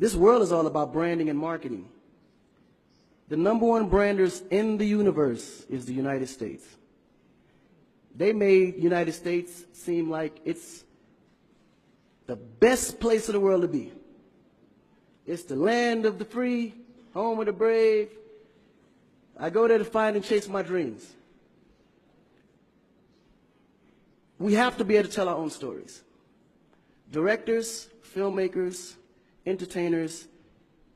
This world is all about branding and marketing. The #1 branders in the universe is the United States. They made United States seem like it's the best place in the world to be. It's the land of the free, home of the brave. I go there to find and chase my dreams. We have to be able to tell our own stories. Directors, filmmakers, entertainers,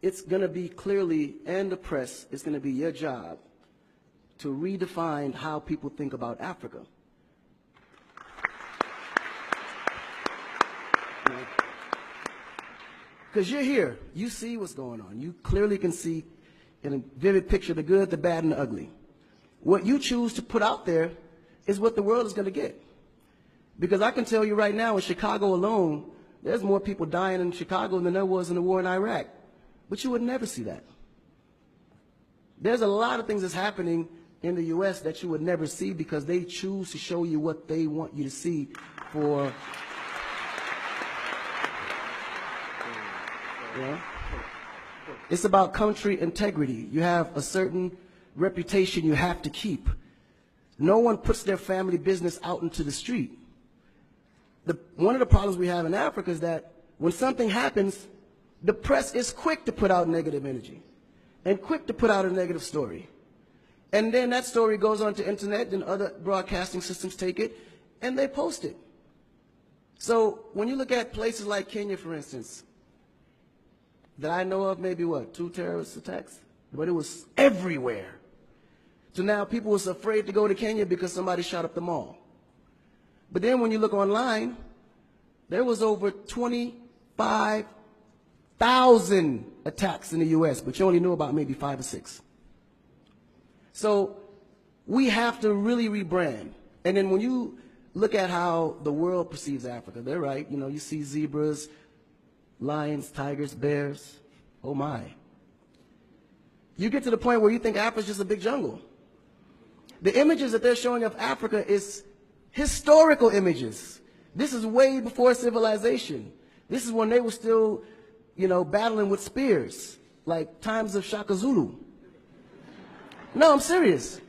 it's going to be clearly, and the press, it's going to be your job to redefine how people think about Africa. Because you're here, you see what's going on. You clearly can see in a vivid picture the good, the bad, and the ugly. What you choose to put out there is what the world is going to get. Because I can tell you right now, in Chicago alone, there's more people dying in Chicago than there was in the war in Iraq. But you would never see that. There's a lot of things that's happening in the U.S. that you would never see because they choose to show you what they want you to see for... Yeah. It's about country integrity. You have a certain reputation you have to keep. No one puts their family business out into the street. One of the problems we have in Africa is that when something happens, the press is quick to put out negative energy and quick to put out a negative story. And then that story goes on to internet and other broadcasting systems take it and they post it. So when you look at places like Kenya, for instance, that I know of, maybe what, 2 terrorist attacks? But it was everywhere. So now people was afraid to go to Kenya because somebody shot up the mall. But then when you look online, there was over 25,000 attacks in the U.S., but you only knew about maybe 5 or 6. So we have to really rebrand. And then when you look at how the world perceives Africa, they're right. You know, you see zebras, lions, tigers, bears. Oh my. You get to the point where you think Africa's just a big jungle. The images that they're showing of Africa is historical images. This is way before civilization. This is when they were still, you know, battling with spears, like times of Shaka Zulu. No, I'm serious.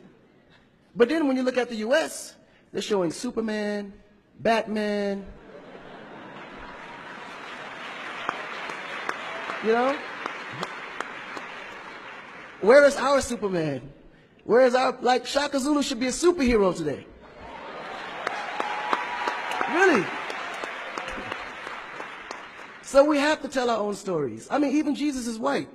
But then when you look at the U.S., they're showing Superman, Batman, you know? Where is our Superman? Where is our, like, Shaka Zulu should be a superhero today. Really. So we have to tell our own stories. I mean, even Jesus is white.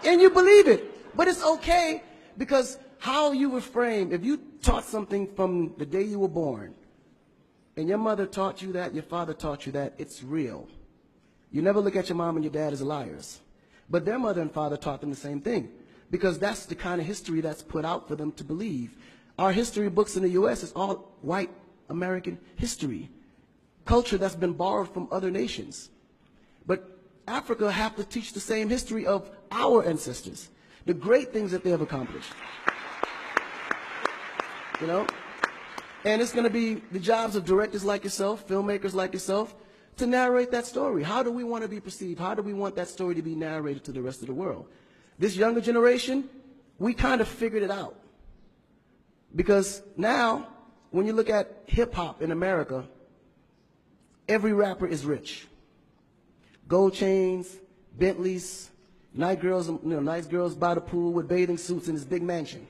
And you believe it. But it's okay because how you were framed, if you taught something from the day you were born, and your mother taught you that, your father taught you that, it's real. You never look at your mom and your dad as liars. But their mother and father taught them the same thing because that's the kind of history that's put out for them to believe. Our history books in the U.S. is all white American history, culture that's been borrowed from other nations. But Africa have to teach the same history of our ancestors, the great things that they have accomplished. You know? And it's going to be the jobs of directors like yourself, filmmakers like yourself, to narrate that story. How do we want to be perceived? How do we want that story to be narrated to the rest of the world? This younger generation, we kind of figured it out. Because now, when you look at hip-hop in America, every rapper is rich. Gold chains, Bentleys, nice girls by the pool with bathing suits in this big mansion.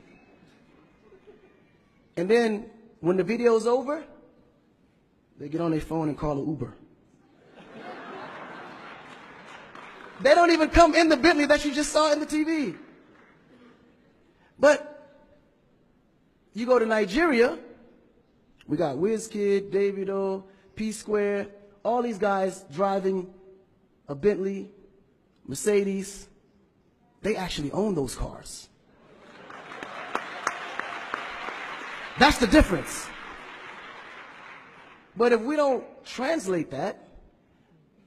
And then, when the video's over, they get on their phone and call an Uber. They don't even come in the Bentley that you just saw in the TV. But you go to Nigeria, we got Wizkid, Davido, P-Square, all these guys driving a Bentley, Mercedes. They actually own those cars. That's the difference. But if we don't translate that,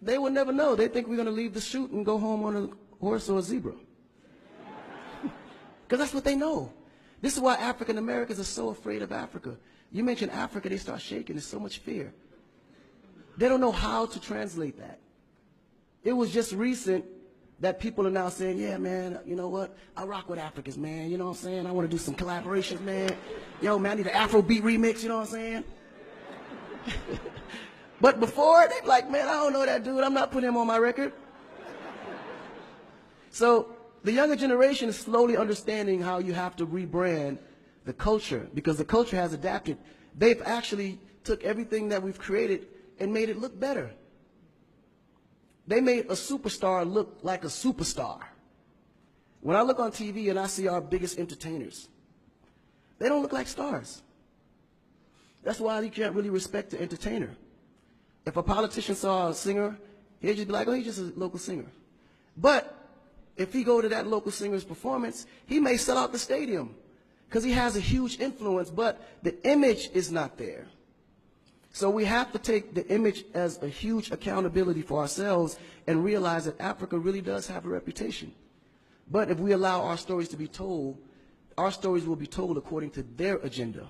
they will never know. They think we're going to leave the shoot and go home on a horse or a zebra. Because that's what they know. This is why African Americans are so afraid of Africa. You mention Africa, they start shaking. There's so much fear. They don't know how to translate that. It was just recent that people are now saying, yeah, man, you know what? I rock with Africans, man. You know what I'm saying? I want to do some collaborations, man. Yo, man, I need an Afrobeat remix, you know what I'm saying? But before, they're like, man, I don't know that dude. I'm not putting him on my record. So the younger generation is slowly understanding how you have to rebrand the culture, because the culture has adapted. They've actually took everything that we've created and made it look better. They made a superstar look like a superstar. When I look on TV and I see our biggest entertainers, they don't look like stars. That's why you can't really respect the entertainer. If a politician saw a singer, he'd just be like, oh, he's just a local singer. But if he go to that local singer's performance, he may sell out the stadium because he has a huge influence, but the image is not there. So we have to take the image as a huge accountability for ourselves and realize that Africa really does have a reputation. But if we allow our stories to be told, our stories will be told according to their agenda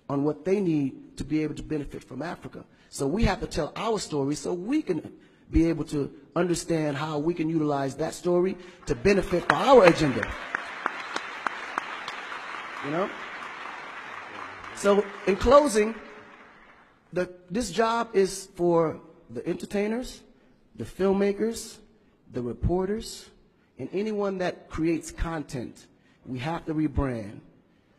on what they need to be able to benefit from Africa. So we have to tell our story so we can be able to understand how we can utilize that story to benefit for our agenda. You know? So in closing, this job is for the entertainers, the filmmakers, the reporters, and anyone that creates content. We have to rebrand.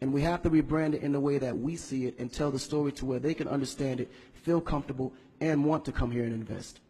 And we have to rebrand it in the way that we see it and tell the story to where they can understand it, feel comfortable, and want to come here and invest.